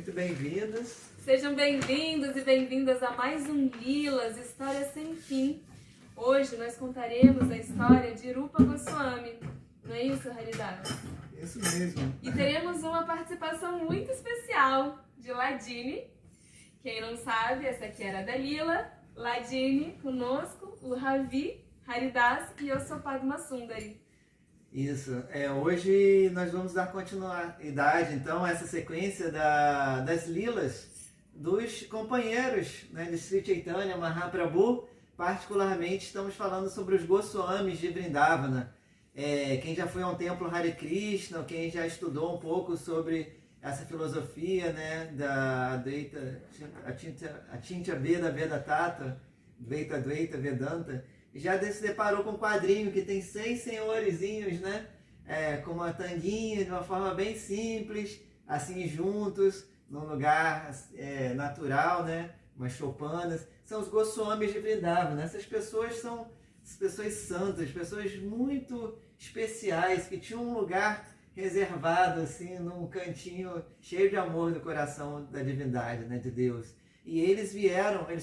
muito bem-vindos. Sejam bem-vindos e bem-vindas a mais um Lilas, História Sem Fim. Hoje nós contaremos a história de Rupa Goswami. Não é isso, Haridas? Isso mesmo. E teremos uma participação muito especial de Ladini. Quem não sabe, essa aqui era a Dalila. Ladini conosco, o Ravi, Haridas e eu sou Padma Sundari. Isso. Hoje nós vamos dar continuidade, então, a essa sequência das lilas dos companheiros, né, de Sri Chaitanya Mahaprabhu. Particularmente estamos falando sobre os Goswamis de Vrindavana. Quem já foi a um templo Hare Krishna, quem já estudou um pouco sobre essa filosofia, né, da Advaita, Achintya Veda Veda Tata, Dvaita Dvaita Vedanta, já se deparou com um quadrinho que tem 100 senhorizinhos, né, com uma tanguinha, de uma forma bem simples, assim juntos, num lugar natural, né, umas choupanas. São os Goswamis de Vrindavana. Essas pessoas são pessoas santas, pessoas muito especiais, que tinham um lugar reservado, assim, num cantinho cheio de amor no coração da divindade, né, de Deus. E eles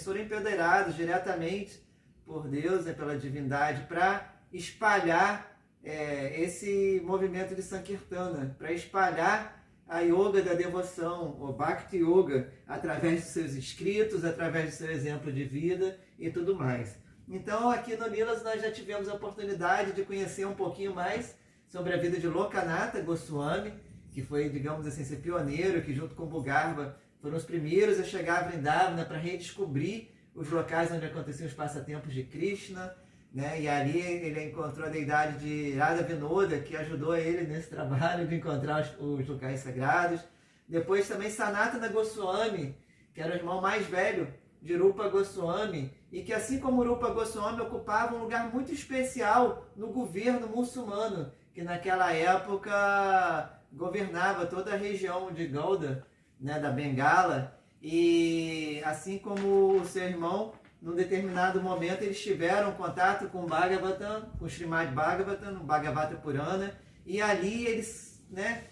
foram empoderados diretamente por Deus, né, pela divindade, para espalhar esse movimento de Sankirtana, para espalhar a yoga da devoção, o Bhakti Yoga, através dos seus escritos, através do seu exemplo de vida e tudo mais. Então, aqui no Lilas nós já tivemos a oportunidade de conhecer um pouquinho mais sobre a vida de Lokanatha Goswami, que foi, digamos assim, esse pioneiro, que junto com Bhugarva foram os primeiros a chegar a Vrindavana para redescobrir os locais onde aconteciam os passatempos de Krishna, né? E ali ele encontrou a deidade de Radha Vinoda, que ajudou ele nesse trabalho de encontrar os locais sagrados. Depois também Sanatana Goswami, que era o irmão mais velho de Rupa Goswami, e que, assim como Rupa Goswami, ocupava um lugar muito especial no governo muçulmano, que naquela época governava toda a região de Gauda, né, da Bengala. E assim como o seu irmão, num determinado momento eles tiveram contato com o Bhagavatam, com o Srimad Bhagavatam, o Bhagavata Purana, e ali eles, né,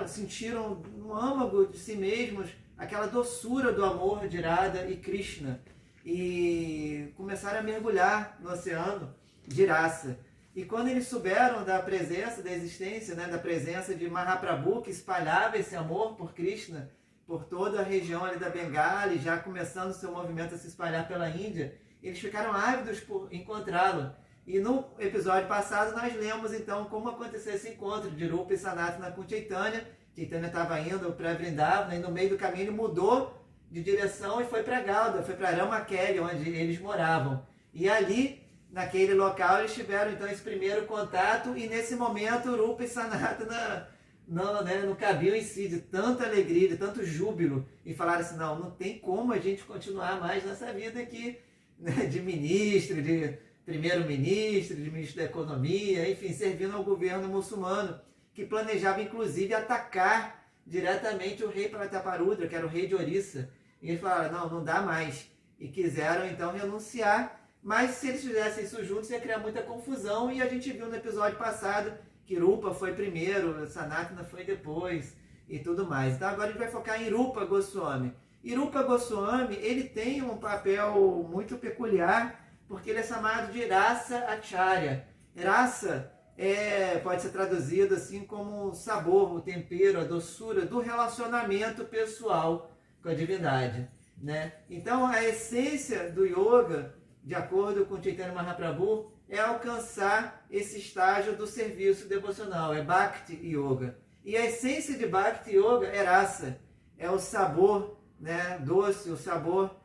sentiram no âmago de si mesmos aquela doçura do amor de Radha e Krishna, e começaram a mergulhar no oceano de rasa. E quando eles souberam da presença, da existência, né, da presença de Mahaprabhu, que espalhava esse amor por Krishna por toda a região ali da Bengala, e já começando o seu movimento a se espalhar pela Índia, eles ficaram ávidos por encontrá-lo. E no episódio passado nós lemos então como aconteceu esse encontro de Rupa e Sanatana com Chaitanya. Chaitanya estava indo para Vrindavana, e no meio do caminho ele mudou de direção e foi para Gauda, foi para Ramakeli, onde eles moravam. E ali, naquele local, eles tiveram então esse primeiro contato, e nesse momento Rupa e Sanatana não cabiam em si, de tanta alegria, de tanto júbilo, e falaram assim: não tem como a gente continuar mais nessa vida aqui, né, de ministro, de primeiro-ministro, de ministro da economia, enfim, servindo ao governo muçulmano, que planejava inclusive atacar diretamente o rei Prataparudra, que era o rei de Orissa. E eles falaram: não dá mais, e quiseram então renunciar. Mas se eles fizessem isso juntos ia criar muita confusão, e a gente viu no episódio passado que Rupa foi primeiro, Sanatana foi depois e tudo mais. Então agora a gente vai focar em Rupa Goswami. E Rupa Goswami, ele tem um papel muito peculiar, porque ele é chamado de Rasa Acharya. Rasa pode ser traduzido assim como o sabor, o tempero, a doçura do relacionamento pessoal com a divindade, né? Então a essência do yoga, de acordo com Chaitanya Mahaprabhu, é alcançar esse estágio do serviço devocional, é Bhakti Yoga. E a essência de Bhakti Yoga é rasa, é o sabor, né, doce, o sabor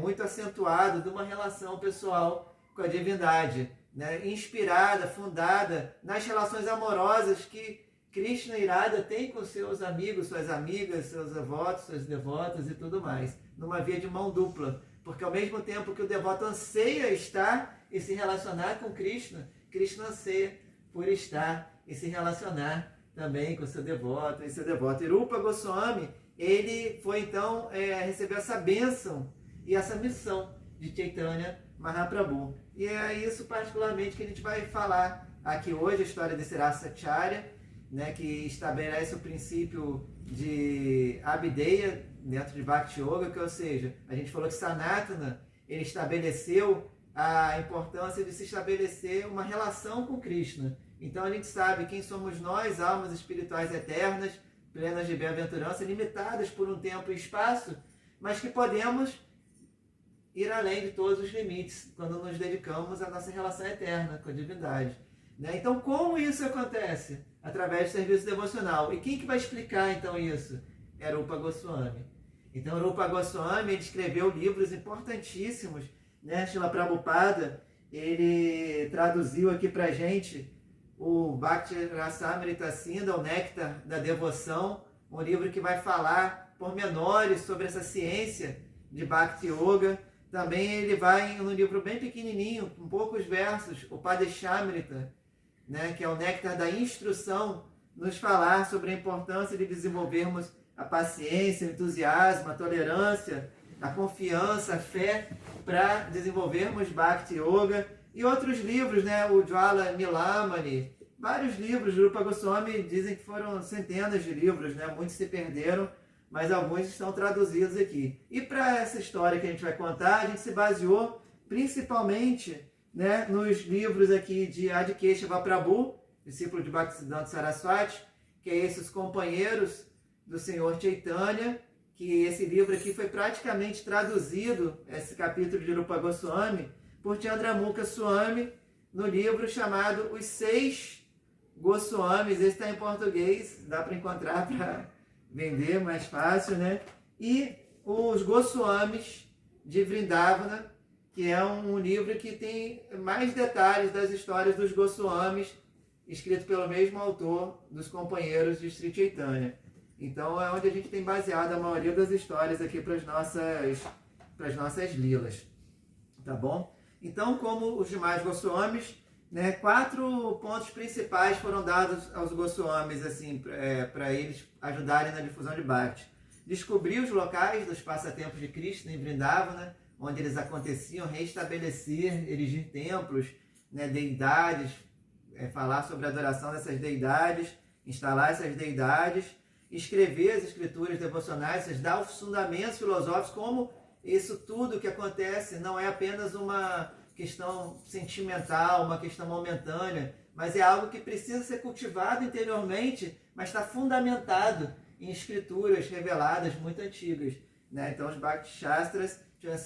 muito acentuado de uma relação pessoal com a divindade, né, inspirada, fundada nas relações amorosas que Krishna e Radha têm com seus amigos, suas amigas, seus devotos, suas devotas e tudo mais, numa via de mão dupla. Porque ao mesmo tempo que o devoto anseia estar e se relacionar com Krishna, Krishna anseia por estar e se relacionar também com seu devoto e seu devoto. E Rupa Goswami, ele foi então receber essa bênção e essa missão de Chaitanya Mahaprabhu. E é isso particularmente que a gente vai falar aqui hoje, a história desse Rasa Acharya, né, que estabelece o princípio de Abhideya dentro de Bhakti Yoga, que, ou seja, a gente falou que Sanatana, ele estabeleceu a importância de se estabelecer uma relação com Krishna. Então a gente sabe quem somos nós, almas espirituais eternas, plenas de bem-aventurança, limitadas por um tempo e espaço, mas que podemos ir além de todos os limites quando nos dedicamos à nossa relação eterna com a divindade. Né? Então, como isso acontece? Através do serviço devocional. E quem que vai explicar, então, isso? É Rupa Goswami. Então, Rupa Goswami, ele escreveu livros importantíssimos, né? Srila Prabhupada, ele traduziu aqui pra gente o Bhakti Rasamrita Sindha, o Néctar da Devoção, um livro que vai falar pormenores sobre essa ciência de Bhakti Yoga. Também ele vai num livro bem pequenininho, com poucos versos, o Padeshamrita, né, que é o Néctar da Instrução, nos falar sobre a importância de desenvolvermos a paciência, o entusiasmo, a tolerância, a confiança, a fé, para desenvolvermos Bhakti Yoga. E outros livros, né, o Jwala Nilamani, vários livros, o Rupa Goswami dizem que foram centenas de livros, né, muitos se perderam, mas alguns estão traduzidos aqui. E para essa história que a gente vai contar, a gente se baseou principalmente, né, nos livros aqui de Adi Keshava Prabhu, discípulo de Bhaktisiddhanta Saraswati, que é esses companheiros do Senhor Chaitanya, que esse livro aqui foi praticamente traduzido, esse capítulo de Rupa Goswami, por Chandramukha Swami, no livro chamado Os Seis Goswamis. Esse está em português, dá para encontrar para vender mais fácil, né? E os Goswamis de Vrindavana, que é um livro que tem mais detalhes das histórias dos Goswamis, escrito pelo mesmo autor dos companheiros de Sri Chaitanya. Então é onde a gente tem baseado a maioria das histórias aqui para as nossas lilas, tá bom? Então, como os demais Goswamis, né, 4 pontos principais foram dados aos Goswamis, assim, para eles ajudarem na difusão de Bhakti. Descobrir os locais dos passatempos de Krishna em Vrindavana, onde eles aconteciam, reestabelecer, erigir templos, né, deidades, falar sobre a adoração dessas deidades, instalar essas deidades, escrever as escrituras devocionais, dar os fundamentos filosóficos, como isso tudo que acontece não é apenas uma questão sentimental, uma questão momentânea, mas é algo que precisa ser cultivado interiormente, mas está fundamentado em escrituras reveladas muito antigas, né? Então os Bhakti Shastras tinham a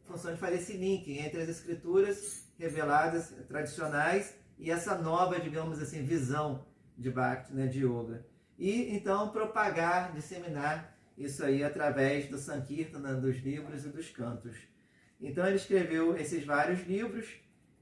função de fazer esse link entre as escrituras reveladas tradicionais e essa nova, digamos assim, visão de Bhakti, né, de Yoga. E então propagar, disseminar isso aí através do Sankirtana, dos livros e dos cantos. Então ele escreveu esses vários livros,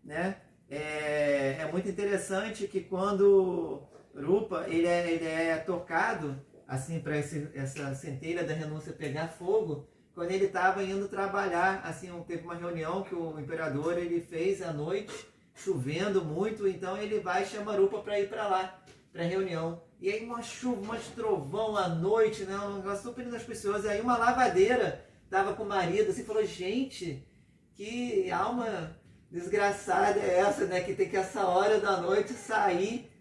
né? É muito interessante que quando Rupa ele é tocado assim para essa centelha da renúncia pegar fogo, quando ele estava indo trabalhar, assim, teve uma reunião que o imperador ele fez à noite, chovendo muito, então ele vai e chama Rupa para ir para lá, para a reunião. E aí uma chuva, um trovão à noite, né? Um negócio super inauspicioso. E aí uma lavadeira estava com o marido, assim, falou, gente, que alma desgraçada é essa, né? Que tem que essa hora da noite sair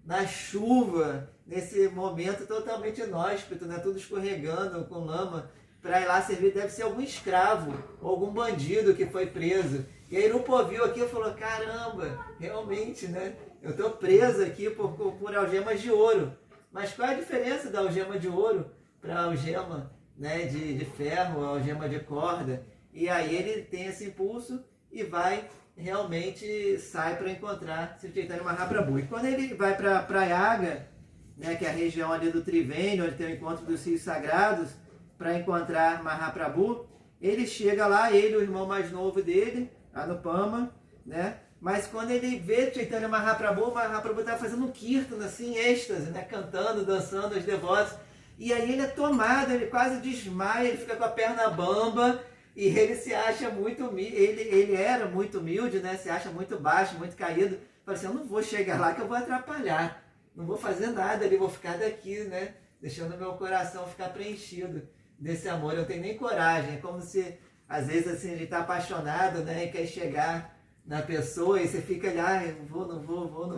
na chuva, nesse momento totalmente inóspito, né? Tudo escorregando com lama, para ir lá servir. Deve ser algum escravo ou algum bandido que foi preso. E aí Rupa ouviu aquilo e falou, caramba, realmente, né? Eu estou preso aqui por algemas de ouro. Mas qual é a diferença da algema de ouro para a algema, né, de ferro, a algema de corda? E aí ele tem esse impulso e vai, realmente sai para encontrar Sri Chaitanya Mahaprabhu. E quando ele vai para Prayaga, né, que é a região ali do Triveni, onde tem o encontro dos rios sagrados, para encontrar Mahaprabhu, ele chega lá, ele e o irmão mais novo dele, Anupama, né? Mas quando ele vê Chaitanya Mahaprabhu, Mahaprabhu está fazendo um kirtan, assim, em êxtase, né? Cantando, dançando, os devotos. E aí ele é tomado, ele quase desmaia, ele fica com a perna bamba, e ele se acha muito humilde, ele era muito humilde, né? Se acha muito baixo, muito caído. Fala assim, eu não vou chegar lá que eu vou atrapalhar, não vou fazer nada ali, vou ficar daqui, né? Deixando meu coração ficar preenchido desse amor. Eu não tenho nem coragem, é como se, às vezes, assim, a gente está apaixonado, né? E quer chegar na pessoa e você fica ali, não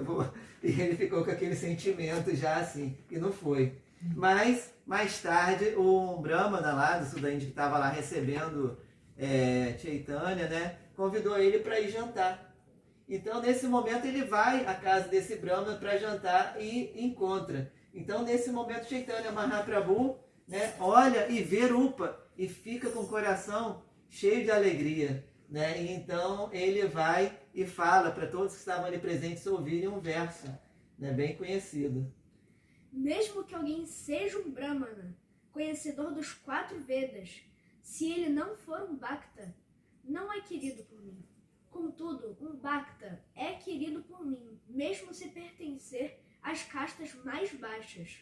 vou. E ele ficou com aquele sentimento já assim, e não foi. Mas, mais tarde, o Brahmana lá do sul da Índia, que estava lá recebendo Chaitanya, né, convidou ele para ir jantar. Então, nesse momento, ele vai à casa desse Brahmana para jantar e encontra. Então, nesse momento, Chaitanya Mahaprabhu, né, olha e vê Rupa e fica com o coração cheio de alegria. Né? E então, ele vai e fala para todos que estavam ali presentes ouvirem um verso, né, bem conhecido. Mesmo que alguém seja um Brahmana, conhecedor dos 4 Vedas, se ele não for um Bhakta, não é querido por mim. Contudo, um Bhakta é querido por mim, mesmo se pertencer às castas mais baixas.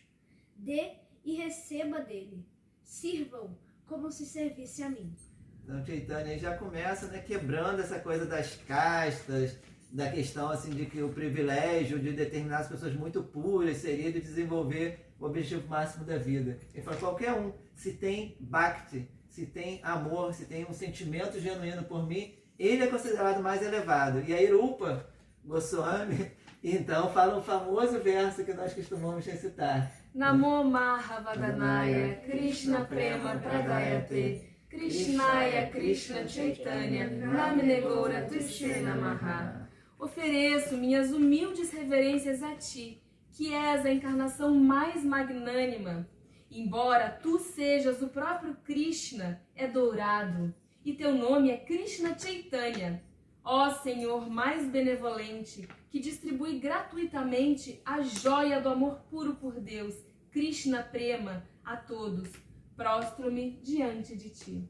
Dê e receba dele. Sirvam como se servisse a mim. Então, Chaitanya já começa, né, quebrando essa coisa das castas, da questão assim, de que o privilégio de determinadas pessoas muito puras seria de desenvolver o objetivo máximo da vida. Ele fala, qualquer um, se tem bhakti, se tem amor, se tem um sentimento genuíno por mim, ele é considerado mais elevado. E aí Rupa Goswami, então, fala um famoso verso que nós costumamos recitar. Namo Mahavadanaya Krishna Prema Pradayate Krishnaya Krishna Chaitanya Namine Gaura Tushre Namaha. Ofereço minhas humildes reverências a ti, que és a encarnação mais magnânima. Embora tu sejas o próprio Krishna, é dourado, e teu nome é Krishna Chaitanya. Ó Senhor mais benevolente, que distribui gratuitamente a joia do amor puro por Deus, Krishna Prema, a todos, prostro-me diante de ti.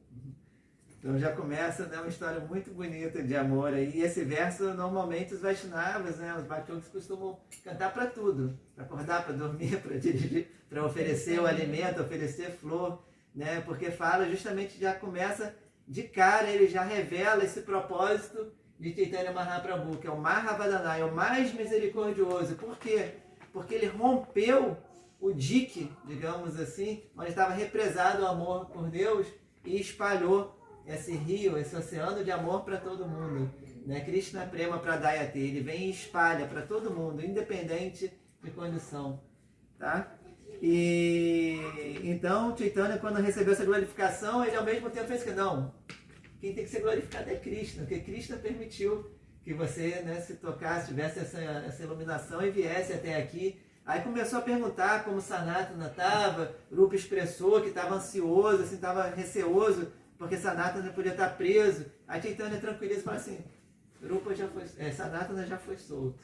Então já começa, né, uma história muito bonita de amor aí. E esse verso, normalmente, os Vaishnavas, né, os Bhaktas costumam cantar para tudo. Para acordar, para dormir, para dirigir, para oferecer o alimento, oferecer flor. Né, porque fala justamente, já começa de cara, ele já revela esse propósito de Chaitanya Mahaprabhu, que é o Mahavadanaya, o mais misericordioso. Por quê? Porque ele rompeu o dique, digamos assim, onde estava represado o amor por Deus e espalhou esse rio, esse oceano de amor para todo mundo. Né? Krishna Prema Pradayate, ele vem e espalha para todo mundo, independente de condição. Tá? E então Chaitanya, quando recebeu essa glorificação, ele ao mesmo tempo fez que não, quem tem que ser glorificado é Krishna, porque Krishna permitiu que você, né, se tocasse, tivesse essa iluminação e viesse até aqui. Aí começou a perguntar como Sanatana estava, Rupa expressou que estava ansioso, assim, estava receoso, porque Sanatana podia estar preso. Aí Chaitanya tranquiliza e fala assim, Rupa já foi, Sanatana já foi solto.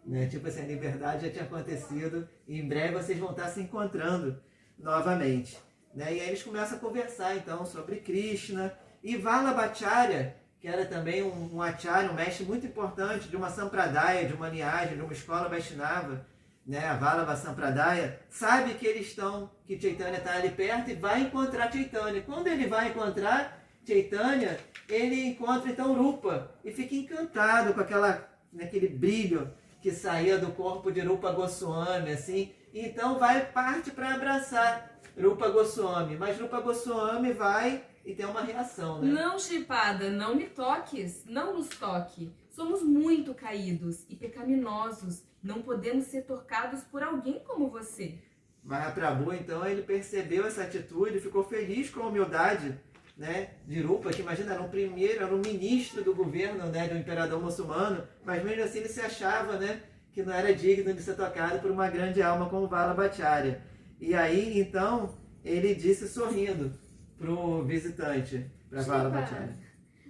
Né? Tipo assim, a liberdade já tinha acontecido e em breve vocês vão estar se encontrando novamente. Né? E aí eles começam a conversar então sobre Krishna. E Vallabhacharya, que era também um acharya, um mestre muito importante de uma sampradaya, de uma linhagem, de uma escola Vaishnava, né, a Vallabha Sampradaya, sabe que que Chaitanya está ali perto e vai encontrar Chaitanya. Quando ele vai encontrar Chaitanya, ele encontra então Rupa e fica encantado com aquele brilho que saía do corpo de Rupa Goswami, assim. Então parte para abraçar Rupa Goswami, mas Rupa Goswami vai e tem uma reação, né? Não, Shripada, não me toques, não nos toque. Somos muito caídos e pecaminosos. Não podemos ser tocados por alguém como você. Mahaprabhu, então, ele percebeu essa atitude, ficou feliz com a humildade, né, de Rupa, que imagina, era um ministro do governo, né, do imperador muçulmano, mas mesmo assim ele se achava, né, que não era digno de ser tocado por uma grande alma como Vallabhacharya. E aí, então, ele disse sorrindo para o visitante, para Vallabhacharya.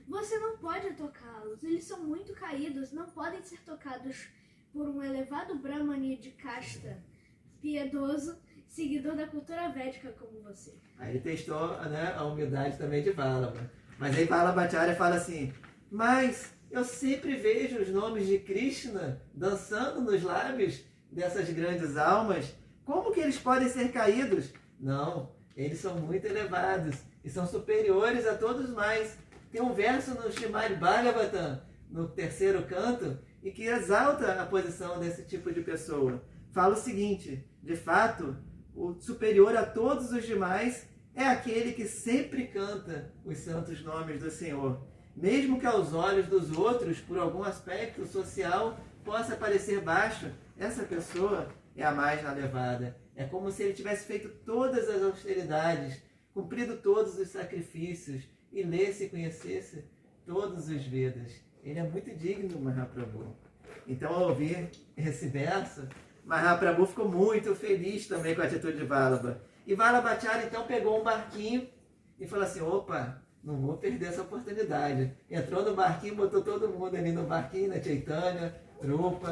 Você não pode tocá-los, eles são muito caídos, não podem ser tocados por um elevado brahmani de casta, piedoso, seguidor da cultura védica como você. Aí ele testou, né, a humildade também de Vallabha. Mas aí Vallabhacharya fala assim, mas eu sempre vejo os nomes de Krishna dançando nos lábios dessas grandes almas, como que eles podem ser caídos? Não, eles são muito elevados e são superiores a todos mais. Tem um verso no Srimad Bhagavatam, no 3º canto, e que exalta a posição desse tipo de pessoa. Fala o seguinte, de fato, o superior a todos os demais é aquele que sempre canta os santos nomes do Senhor. Mesmo que aos olhos dos outros, por algum aspecto social, possa parecer baixo, essa pessoa é a mais elevada. É como se ele tivesse feito todas as austeridades, cumprido todos os sacrifícios e lesse e conhecesse todos os Vedas. Ele é muito digno, Mahaprabhu. Então, ao ouvir esse verso, Mahaprabhu ficou muito feliz também com a atitude de Vallabha. E Vallabhacharya então pegou um barquinho e falou assim, opa, não vou perder essa oportunidade. Entrou no barquinho, botou todo mundo ali no barquinho, na Chaitanya, Rupa,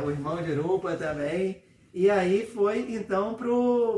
o irmão de Rupa também. E aí foi então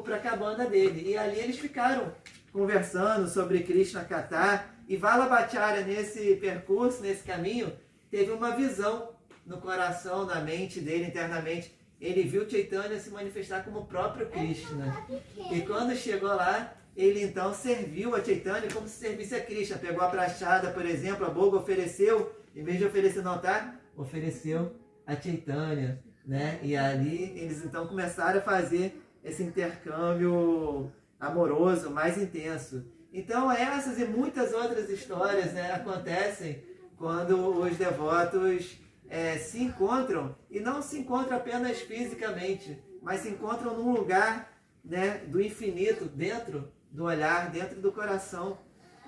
para a cabana dele. E ali eles ficaram conversando sobre Krishna Katha. E Vallabhacharya, nesse percurso, nesse caminho, teve uma visão no coração, na mente dele, internamente. Ele viu Chaitanya se manifestar como o próprio Krishna. E quando chegou lá, ele então serviu a Chaitanya como se servisse a Krishna. Pegou a prachada, por exemplo, a boga, ofereceu, em vez de oferecer no altar, ofereceu a Chaitanya, né? E ali eles então começaram a fazer esse intercâmbio amoroso, mais intenso. Então essas e muitas outras histórias, né, acontecem quando os devotos se encontram, e não se encontram apenas fisicamente, mas se encontram num lugar, né, do infinito, dentro do olhar, dentro do coração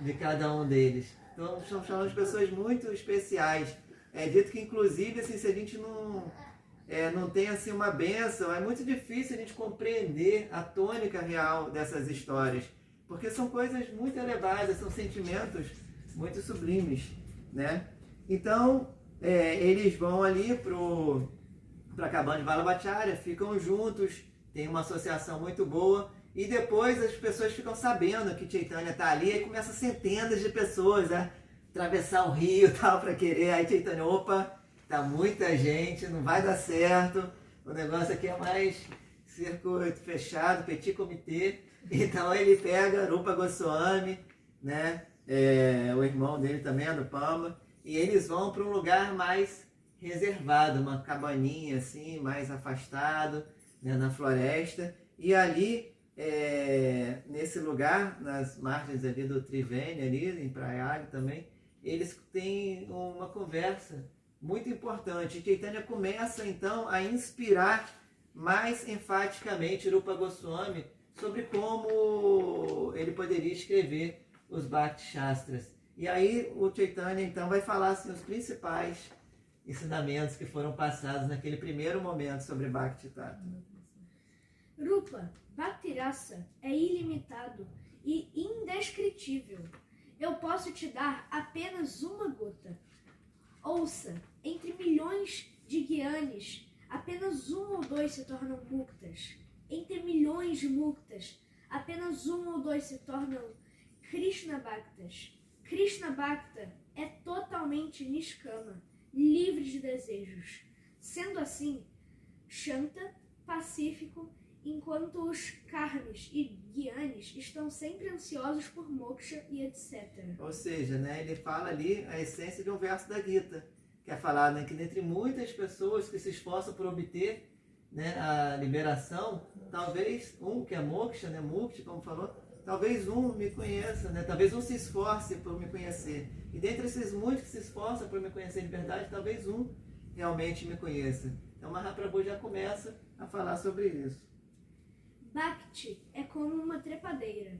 de cada um deles. Então estamos falando de pessoas muito especiais. É dito que inclusive assim, se a gente não tem assim, uma bênção, é muito difícil a gente compreender a tônica real dessas histórias, porque são coisas muito elevadas, são sentimentos muito sublimes, né? Então, eles vão ali para a cabana de Vallabhacharya, ficam juntos, tem uma associação muito boa, e depois as pessoas ficam sabendo que Chaitanya está ali, e começam centenas de pessoas a atravessar o rio e tal, para querer, aí Chaitanya, opa, tá muita gente, não vai dar certo, o negócio aqui é mais circuito fechado, petit comité. Então ele pega Rupa Goswami, né, o irmão dele também, Anupama, e eles vão para um lugar mais reservado, uma cabaninha assim, mais afastado, né, na floresta. E ali, nesse lugar, nas margens ali do Triveni, ali em Prayag também, eles têm uma conversa muito importante. Chaitanya começa então a inspirar mais enfaticamente Rupa Goswami sobre como ele poderia escrever os Bhakti Shastras. E aí o Chaitanya então vai falar assim, os principais ensinamentos que foram passados naquele primeiro momento sobre Bhakti Tattva. Rupa, Bhakti Rasa é ilimitado e indescritível. Eu posso te dar apenas uma gota. Ouça, entre milhões de Gyanis, apenas um ou dois se tornam muktas. Entre milhões de muktas, apenas um ou dois se tornam Krishna Bhaktas. Krishna Bhakta é totalmente niskama, livre de desejos. Sendo assim, Shanta, pacífico, enquanto os karmis e gyanis estão sempre ansiosos por moksha e etc. Ou seja, né, ele fala ali a essência de um verso da Gita, que é falar, né, que dentre muitas pessoas que se esforçam por obter, né, a liberação, talvez um, que é moksha, né, mukti, como falou, talvez um me conheça, né, talvez um se esforce por me conhecer. E dentre esses muitos que se esforçam por me conhecer de verdade, talvez um realmente me conheça. Então Mahaprabhu já começa a falar sobre isso. Bhakti é como uma trepadeira.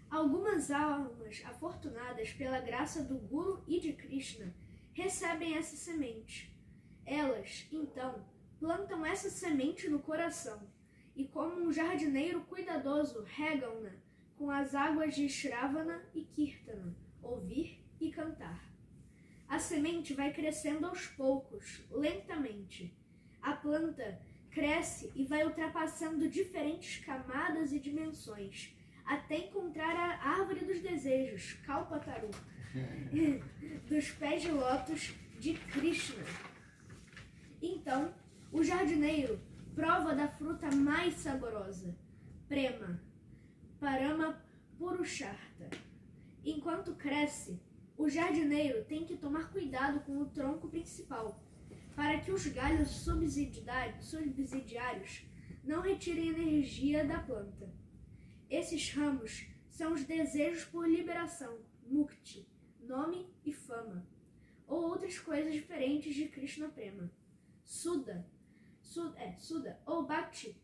Algumas almas afortunadas pela graça do Guru e de Krishna recebem essa semente. Elas, então, plantam essa semente no coração e, como um jardineiro cuidadoso, regam-na com as águas de Shravana e Kirtana, ouvir e cantar. A semente vai crescendo aos poucos, lentamente. A planta cresce e vai ultrapassando diferentes camadas e dimensões, até encontrar a árvore dos desejos, Kalpataru, dos pés de lótus de Krishna. Então, o jardineiro prova da fruta mais saborosa, Prema, Parama Purushartha. Enquanto cresce, o jardineiro tem que tomar cuidado com o tronco principal, para que os galhos subsidiários não retirem energia da planta. Esses ramos são os desejos por liberação, mukti, nome e fama, ou outras coisas diferentes de Krishna Prema. Suda ou Bhakti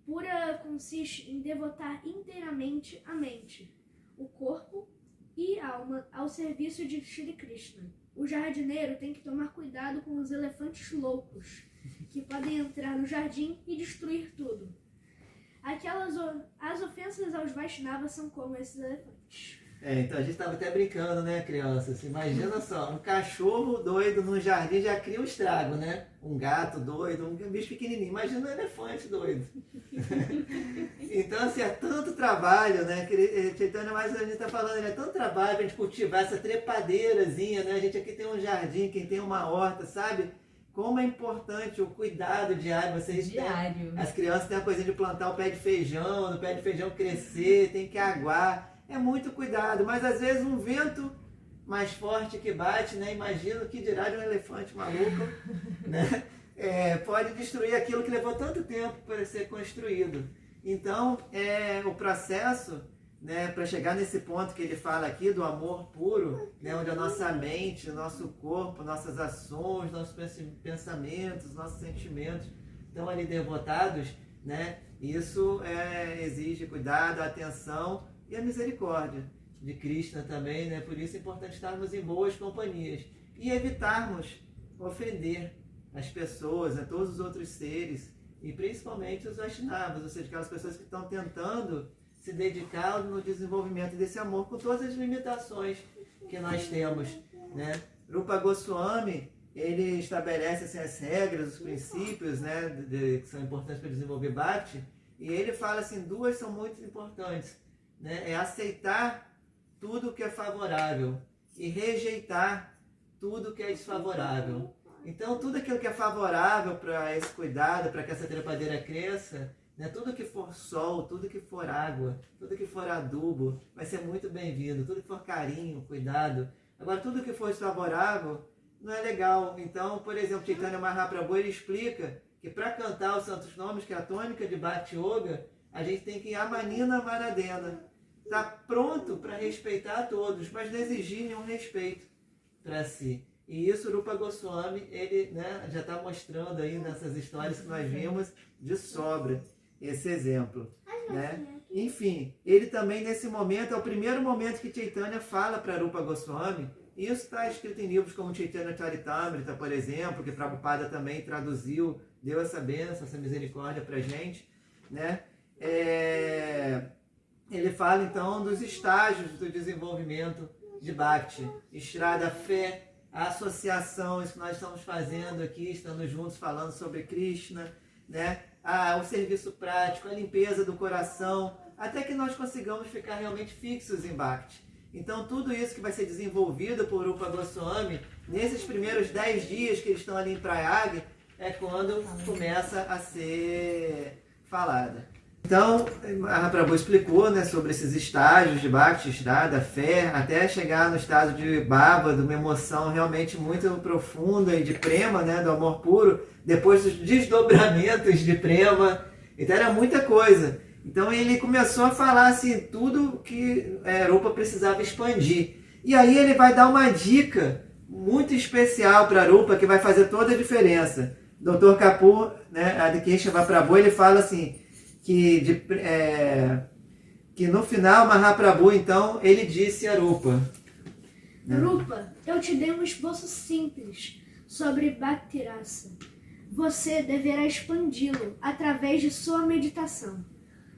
Pura consiste em devotar inteiramente a mente, o corpo e alma ao serviço de Shri Krishna. O jardineiro tem que tomar cuidado com os elefantes loucos, que podem entrar no jardim e destruir tudo. As ofensas aos Vaishnavas são como esses elefantes. Então a gente estava até brincando, né, crianças? Imagina só, um cachorro doido no jardim já cria um estrago, né? Um gato doido, um bicho pequenininho. Imagina um elefante doido. Então, assim, é tanto trabalho, né? Chaitanya, mas a gente está falando, é tanto trabalho para a gente cultivar essa trepadeirazinha, né? A gente aqui tem um jardim, quem tem uma horta, sabe? Como é importante o cuidado diário. Vocês Diário. As crianças têm a coisa de plantar o pé de feijão, no pé de feijão crescer, tem que aguar. É muito cuidado, mas às vezes um vento mais forte que bate, né? Imagino que dirá de um elefante maluco, né? Pode destruir aquilo que levou tanto tempo para ser construído. Então, o processo, né, para chegar nesse ponto que ele fala aqui do amor puro, né, onde a nossa mente, o nosso corpo, nossas ações, nossos pensamentos, nossos sentimentos estão ali devotados, né? Isso exige cuidado, atenção e a misericórdia de Krishna também, né? Por isso é importante estarmos em boas companhias e evitarmos ofender as pessoas, né? Todos os outros seres e principalmente os Vaishnavas, ou seja, aquelas pessoas que estão tentando se dedicar no desenvolvimento desse amor com todas as limitações que nós temos, né? Rupa Goswami, ele estabelece assim, as regras, os princípios, né, que são importantes para desenvolver Bhakti, e ele fala assim, duas são muito importantes, né? É aceitar tudo que é favorável e rejeitar tudo que é desfavorável. Então, tudo aquilo que é favorável para esse cuidado, para que essa trepadeira cresça, né? Tudo que for sol, tudo que for água, tudo que for adubo, vai ser muito bem-vindo. Tudo que for carinho, cuidado. Agora, tudo que for desfavorável não é legal. Então, por exemplo, Chaitanya Mahaprabhu, ele explica que para cantar os santos nomes, que é a tônica de Bhakti Yoga, a gente tem que ir a Manina Maradena. Está pronto para respeitar a todos, mas não exigir nenhum respeito para si. E isso Rupa Goswami, ele, né, já está mostrando aí nessas histórias que nós vimos de sobra esse exemplo, né? Enfim, ele também nesse momento, é o primeiro momento que Chaitanya fala para Rupa Goswami. Isso está escrito em livros como Chaitanya Charitamrita, por exemplo, que Prabhupada também traduziu, deu essa bênção, essa misericórdia para a gente, né? Ele fala então dos estágios do desenvolvimento de Bhakti, estrada, fé, a associação, isso que nós estamos fazendo aqui, estando juntos falando sobre Krishna, né? O serviço prático, a limpeza do coração, até que nós consigamos ficar realmente fixos em Bhakti. Então tudo isso que vai ser desenvolvido por Rupa Goswami, nesses primeiros 10 dias que eles estão ali em Prayag, é quando começa a ser falada. Então, a Prabhu explicou, né, sobre esses estágios de Bhakti, estrada, fé, até chegar no estado de Bhava, de uma emoção realmente muito profunda e de prema, né, do amor puro, depois dos desdobramentos de prema. Então era muita coisa. Então ele começou a falar assim, tudo que Rupa precisava expandir. E aí ele vai dar uma dica muito especial para Rupa, que vai fazer toda a diferença. Dr. Kapoor, né, Adikeshava Prabhu, ele fala assim, que no final Mahaprabhu, então, ele disse a Rupa, né? Rupa, eu te dei um esboço simples sobre Bhakti Rasa. Você deverá expandi-lo através de sua meditação.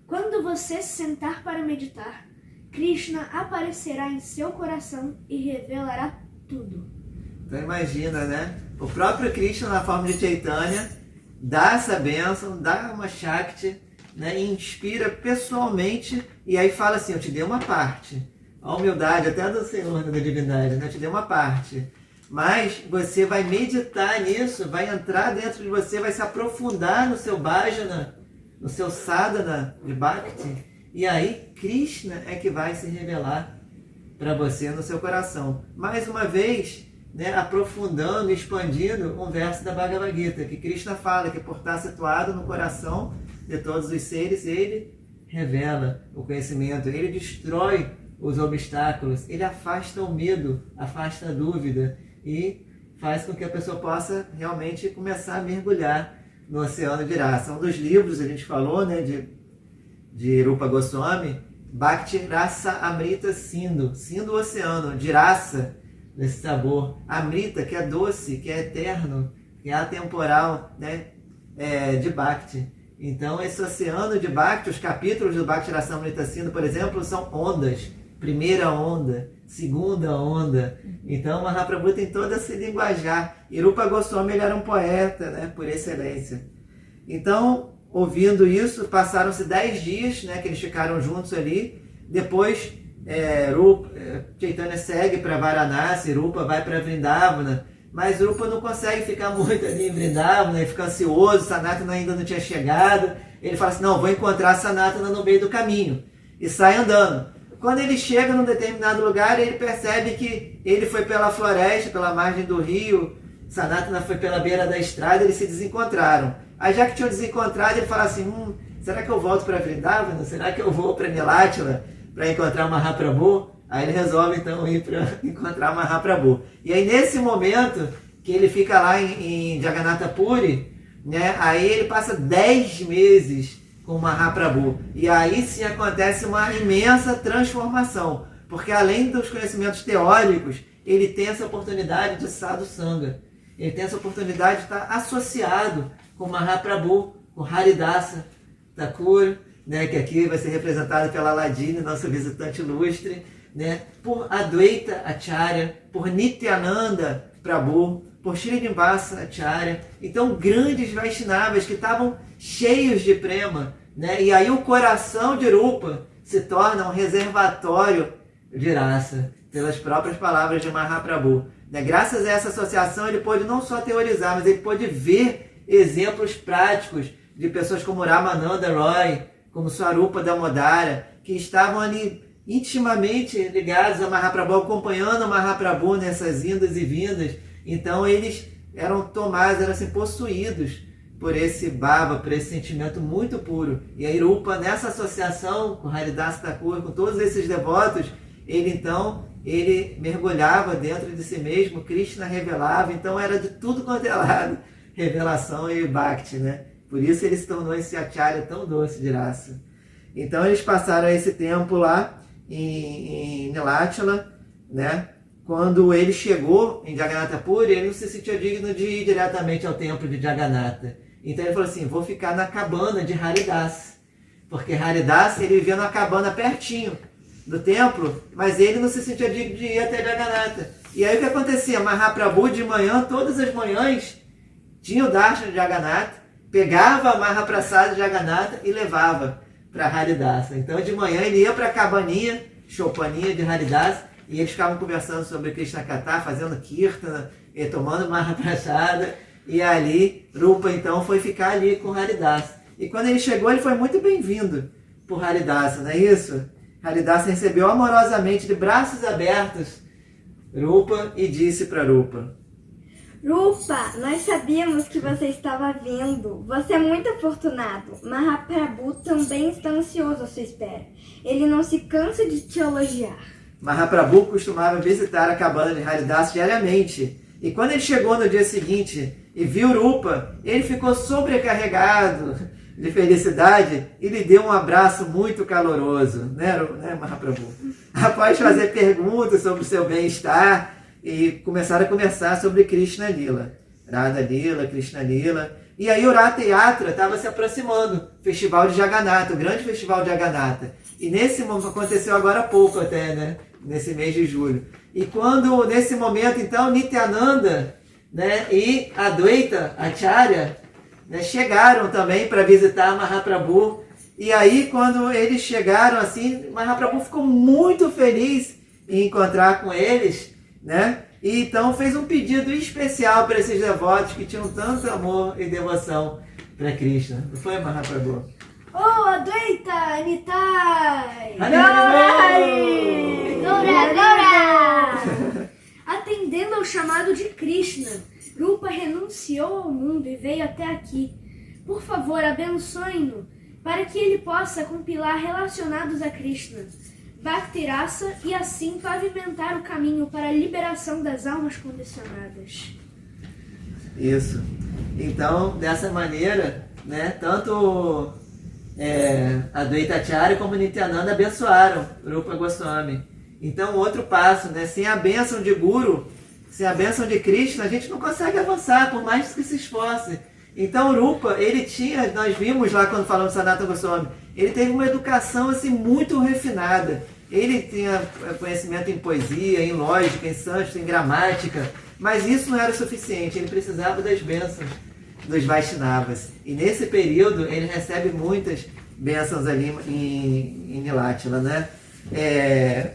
Quando você se sentar para meditar, Krishna aparecerá em seu coração e revelará tudo. Então imagina, né? O próprio Krishna, na forma de Chaitanya, dá essa bênção, dá uma Shakti, né, inspira pessoalmente, e aí fala assim, eu te dei uma parte. A humildade até do Senhor, da divindade, né? Eu te dei uma parte. Mas você vai meditar nisso, vai entrar dentro de você, vai se aprofundar no seu bhajana, no seu sadhana de Bhakti, e aí Krishna é que vai se revelar para você no seu coração. Mais uma vez, né, aprofundando, expandindo um verso da Bhagavad Gita, que Krishna fala que por estar situado no coração de todos os seres, ele revela o conhecimento, ele destrói os obstáculos, ele afasta o medo, afasta a dúvida e faz com que a pessoa possa realmente começar a mergulhar no Oceano de Rasa. Um dos livros, a gente falou, né, de Rupa Goswami, Bhakti Rasa Amrita Sindhu, Sindhu oceano, de raça, nesse sabor, Amrita, que é doce, que é eterno, que é atemporal, né, de Bhakti. Então, esse oceano de Bhakti, os capítulos do Bhakti Rasa Amrita Sindhu, por exemplo, são ondas. Primeira onda, segunda onda. Então, Mahaprabhu tem todo esse linguajar. E Rupa Goswami, ele era um poeta, né, por excelência. Então, ouvindo isso, passaram-se 10 dias, né, que eles ficaram juntos ali. Depois, Chaitanya segue para Varanasi, Rupa vai para Vrindavana. Mas Rupa não consegue ficar muito ali em Vrindavana, ele fica ansioso, Sanatana ainda não tinha chegado. Ele fala assim, não, vou encontrar Sanatana no meio do caminho. E sai andando. Quando ele chega num determinado lugar, ele percebe que ele foi pela floresta, pela margem do rio, Sanatana foi pela beira da estrada, eles se desencontraram. Aí já que tinham desencontrado, ele fala assim, será que eu volto para Vrindavana? Será que eu vou para Nilatila para encontrar Mahaprabhu? Aí ele resolve então ir para encontrar Mahaprabhu. E aí nesse momento que ele fica lá em Jagannatha Puri, né, aí ele passa 10 meses com Mahaprabhu. E aí sim acontece uma imensa transformação. Porque além dos conhecimentos teóricos, ele tem essa oportunidade de sadhu sanga. Ele tem essa oportunidade de estar associado com Mahaprabhu, com Haridasa Thakur, né, que aqui vai ser representado pela Ladini, nosso visitante ilustre, né, por Advaita Acharya, por Nityananda Prabhu, por Srinivasa Acharya. Então, grandes Vaishnavas que estavam cheios de prema, né? E aí o coração de Rupa se torna um reservatório de raça, pelas próprias palavras de Mahaprabhu. Né? Graças a essa associação, ele pôde não só teorizar, mas ele pôde ver exemplos práticos de pessoas como Ramananda Roy, como Swarupa Damodara, que estavam ali intimamente ligados a Mahaprabhu, acompanhando Mahaprabhu nessas indas e vindas. Então eles eram tomados, eram assim, possuídos por esse bhava, por esse sentimento muito puro. E a Rupa, nessa associação com Haridasa Thakur, com todos esses devotos, ele mergulhava dentro de si mesmo, Krishna revelava, então era de tudo quanto é lado, revelação e Bhakti, né? Por isso ele se tornou esse acharya tão doce de raça. Então eles passaram esse tempo lá em Nilatila, né? Quando ele chegou em Jagannatha Puri, ele não se sentia digno de ir diretamente ao templo de Jagannatha. Então ele falou assim, vou ficar na cabana de Haridas. Porque Haridas, ele vivia numa cabana pertinho do templo, mas ele não se sentia digno de ir até Jagannatha. E aí o que acontecia? Mahaprabhu de manhã, todas as manhãs, tinha o darshan de Jagannatha, pegava a Mahaprasada de Jagannatha e levava para Haridas. Então de manhã ele ia para a cabaninha, chopaninha de Haridas, e eles ficavam conversando sobre Krishna Katha, fazendo Kirtana, tomando Mahaprasada. E ali, Rupa então foi ficar ali com Haridas. E quando ele chegou, ele foi muito bem-vindo por Haridasa, não é isso? Haridasa recebeu amorosamente, de braços abertos, Rupa e disse para Rupa: Rupa, nós sabíamos que você estava vindo. Você é muito afortunado. Mahaprabhu também está ansioso à sua espera. Ele não se cansa de te elogiar. Mahaprabhu costumava visitar a cabana de Haridasa diariamente. E quando ele chegou no dia seguinte e viu Rupa, ele ficou sobrecarregado de felicidade e lhe deu um abraço muito caloroso, né Mahaprabhu? Após fazer perguntas sobre o seu bem-estar, e começaram a conversar sobre Krishna Lila, Radha Lila, Krishna Lila. E aí o Ratha Yatra estava se aproximando, festival de Jagannatha, o grande festival de Jagannatha. E nesse momento, aconteceu agora há pouco até, né? Nesse mês de julho. E quando, nesse momento, então, Nityananda, né, e Advaita Acharya, né, chegaram também para visitar Mahaprabhu. E aí, quando eles chegaram, assim, Mahaprabhu ficou muito feliz em encontrar com eles, né? E então fez um pedido especial para esses devotos que tinham tanto amor e devoção para Krishna. Não foi, Mahaprabhu? Oh, Advaita, Nitai! Hari! Gora, Gora! Atendendo ao chamado de Krishna, Rupa renunciou ao mundo e veio até aqui. Por favor, abençoe-no, para que ele possa compilar relacionados a Krishna, Bhakti Rasa, e assim pavimentar o caminho para a liberação das almas condicionadas. Isso. Então, dessa maneira, né, tanto Advaita Acharya como Nityananda abençoaram Rupa Goswami. Então, outro passo, né, sem a bênção de Guru, sem a bênção de Krishna, a gente não consegue avançar, por mais que se esforce. Então, Rupa, ele tinha, nós vimos lá quando falamos de Sanatana Goswami, ele teve uma educação assim, muito refinada. Ele tinha conhecimento em poesia, em lógica, em sânscrito, em gramática, mas isso não era suficiente, ele precisava das bênçãos dos Vaishnavas. E nesse período ele recebe muitas bênçãos ali em Nilatila, né?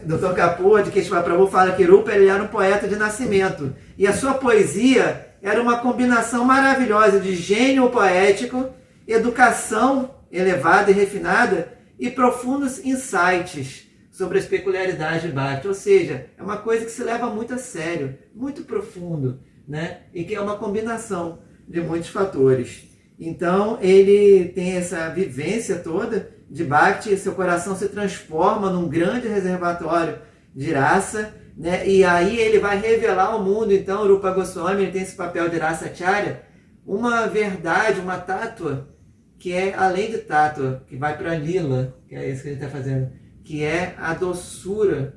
Dr. Kapoor de Keshava Prabhu fala que Rupa ele era um poeta de nascimento e a sua poesia era uma combinação maravilhosa de gênio poético, educação elevada e refinada e profundos insights sobre as peculiaridades de Bhakti. Ou seja, é uma coisa que se leva muito a sério, muito profundo, né? E que é uma combinação de muitos fatores. Então, ele tem essa vivência toda de Bhakti, seu coração se transforma num grande reservatório de raça, né? E aí ele vai revelar ao mundo, então, Rupa Goswami, ele tem esse papel de Rasa Acharya, uma verdade, uma tátua, que é além de tátua, que vai para Lila, que é isso que ele está fazendo, que é a doçura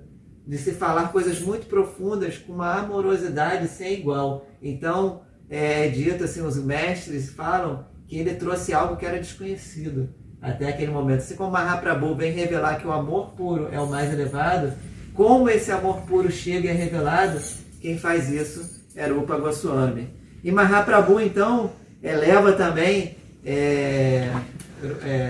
de se falar coisas muito profundas com uma amorosidade sem igual. Então, é dito assim, os mestres falam que ele trouxe algo que era desconhecido até aquele momento. Assim como Mahaprabhu vem revelar que o amor puro é o mais elevado, como esse amor puro chega e é revelado, quem faz isso é Rupa Goswami. E Mahaprabhu, então, eleva também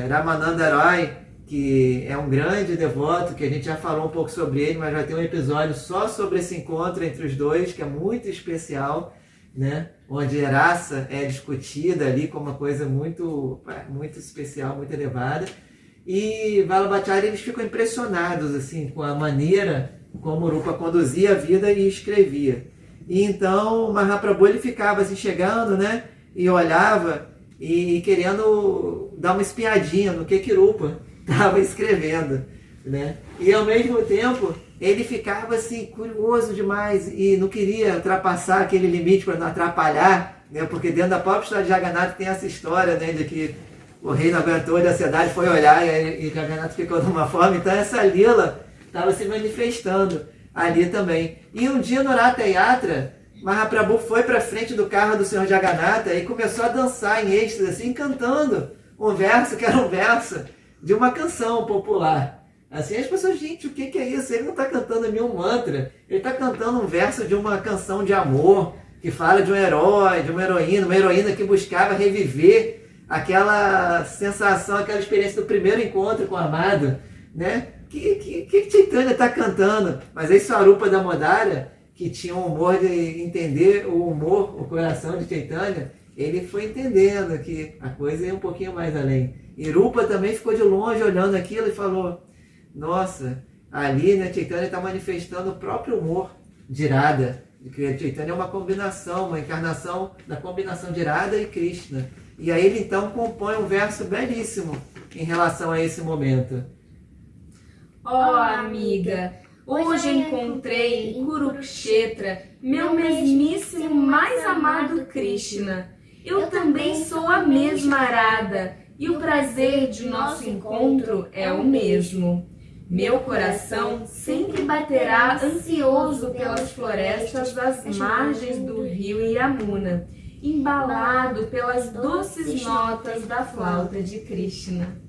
Ramananda Roy, que é um grande devoto, que a gente já falou um pouco sobre ele, mas vai ter um episódio só sobre esse encontro entre os dois, que é muito especial, né? Onde Rasa é discutida ali como uma coisa muito, muito especial, muito elevada. E Vallabhacharya, eles ficam impressionados assim, com a maneira como Rupa conduzia a vida e escrevia. E então Mahaprabhu ele ficava assim, chegando, né? E olhava e querendo dar uma espiadinha no que Rupa estava escrevendo, né? E ao mesmo tempo ele ficava assim curioso demais e não queria ultrapassar aquele limite para não atrapalhar, né? Porque dentro da própria história de Jagannatha tem essa história, né, de que o rei não aguentou e a cidade foi olhar e Jagannatha ficou de uma forma. Então essa lila estava se manifestando ali também. E um dia no Ratha Yatra, Mahaprabhu foi para frente do carro do Senhor Jagannatha e começou a dançar em êxtase, assim, cantando um verso que era um verso de uma canção popular. Assim, as pessoas, gente, o que é isso? Ele não está cantando nenhum mantra, ele está cantando um verso de uma canção de amor, que fala de um herói, de uma heroína que buscava reviver aquela sensação, aquela experiência do primeiro encontro com o amado, né? Que Chaitanya está cantando? Mas aí Swarupa Damodara, que tinha um humor de entender o humor, o coração de Chaitanya, ele foi entendendo que a coisa ia um pouquinho mais além. E Rupa também ficou de longe olhando aquilo e falou, nossa, ali, né, Chaitanya está manifestando o próprio humor de Radha. Que Chaitanya é uma combinação, uma encarnação da combinação de Radha e Krishna. E aí ele então compõe um verso belíssimo em relação a esse momento. Ó amiga, hoje encontrei em Kurukshetra meu mesmíssimo mais amado Krishna. Eu também sou a mesma Radha e o prazer de nosso encontro é o mesmo. Meu coração sempre baterá ansioso pelas florestas das margens do rio Yamuna, embalado pelas doces notas da flauta de Krishna.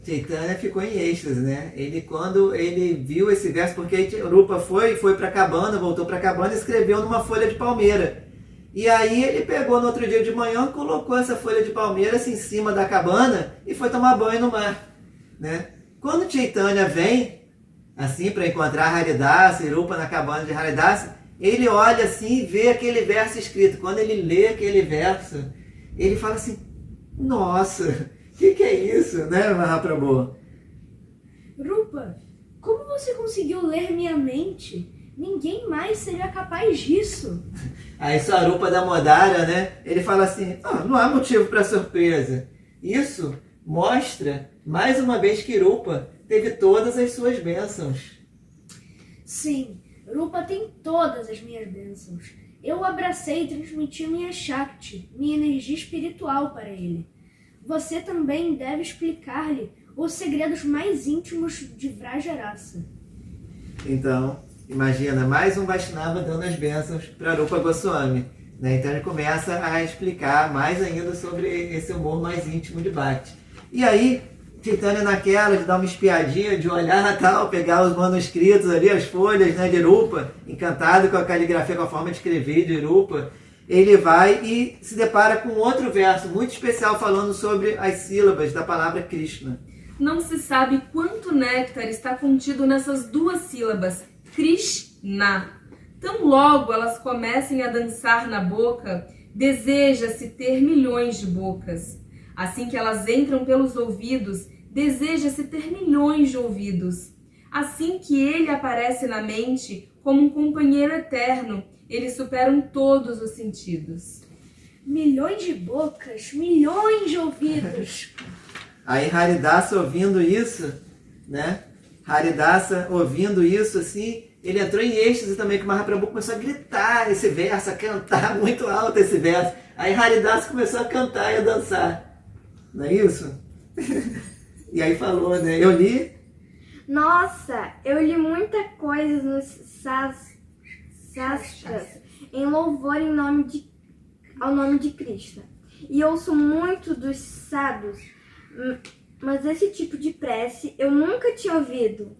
Chaitanya ficou em êxtase, né? Quando ele viu esse verso, porque Rupa foi para a cabana, voltou para a cabana e escreveu numa folha de palmeira. E aí ele pegou no outro dia de manhã, colocou essa folha de palmeira assim, em cima da cabana e foi tomar banho no mar, né? Quando Chaitanya vem assim para encontrar Haridasa e Rupa na cabana de Haridasa, ele olha assim e vê aquele verso escrito. Quando ele lê aquele verso, ele fala assim, nossa, o que é isso, né, Mahaprabhu? Rupa, como você conseguiu ler minha mente? Ninguém mais seria capaz disso. Aí Swarupa Damodara, né, ele fala assim, não há motivo para surpresa. Isso mostra, mais uma vez, que Rupa teve todas as suas bênçãos. Sim, Rupa tem todas as minhas bênçãos. Eu o abracei e transmiti minha Shakti, minha energia espiritual para ele. Você também deve explicar-lhe os segredos mais íntimos de Vrajarasa. Então, imagina, mais um Vaishnava dando as bênçãos para Rupa Goswami. Né? Então ele começa a explicar mais ainda sobre esse humor mais íntimo de Bhakti. E aí, Chaitanya naquela de dar uma espiadinha, de olhar tal, pegar os manuscritos ali, as folhas, né, de Rupa, encantado com a caligrafia, com a forma de escrever de Rupa, ele vai e se depara com outro verso muito especial falando sobre as sílabas da palavra Krishna. Não se sabe quanto néctar está contido nessas duas sílabas, Krishna. Tão logo elas comecem a dançar na boca, deseja-se ter milhões de bocas. Assim que elas entram pelos ouvidos, deseja-se ter milhões de ouvidos. Assim que ele aparece na mente, como um companheiro eterno, eles superam todos os sentidos. Milhões de bocas, milhões de ouvidos. Aí Haridasa ouvindo isso, né? Haridasa ouvindo isso, assim, ele entrou em êxtase também, que o Mahaprabhu começou a gritar esse verso, a cantar muito alto esse verso. Aí Haridasa começou a cantar e a dançar. Não é isso? E aí falou, né? Eu li. Nossa, eu li muita coisa nos Shastras em louvor ao nome de Krishna. E ouço muito dos sábios, mas esse tipo de prece eu nunca tinha ouvido.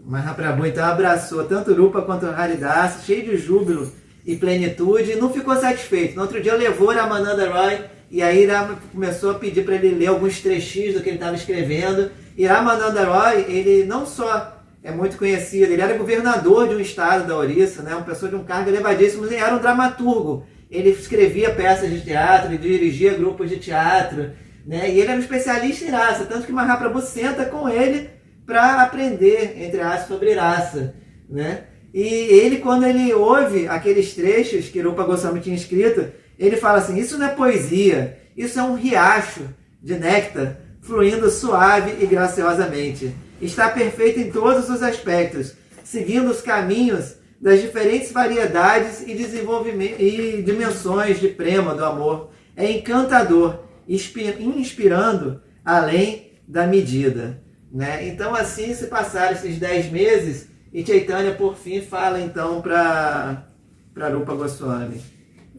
Mahaprabhu então abraçou tanto Rupa quanto Haridasa, cheio de júbilo e plenitude, e não ficou satisfeito. No outro dia levou Ramananda Roy, e aí Rama começou a pedir para ele ler alguns trechinhos do que ele estava escrevendo. E Ramananda Roy, ele não só é muito conhecido, ele era governador de um estado da Orissa, né, uma pessoa de um cargo elevadíssimo, mas ele era um dramaturgo. Ele escrevia peças de teatro, ele dirigia grupos de teatro, né, e ele era um especialista em raça, tanto que Mahaprabhu senta com ele para aprender, entre aspas, sobre raça, né? E ele, quando ele ouve aqueles trechos que Rupa Goswami tinha escrito, ele fala assim, isso não é poesia, isso é um riacho de néctar fluindo suave e graciosamente. Está perfeito em todos os aspectos, seguindo os caminhos das diferentes variedades e desenvolvimento e dimensões de prema do amor. É encantador, inspirando além da medida. Né? Então assim se passaram esses 10 meses e Chaitanya por fim fala então para Rupa Goswami.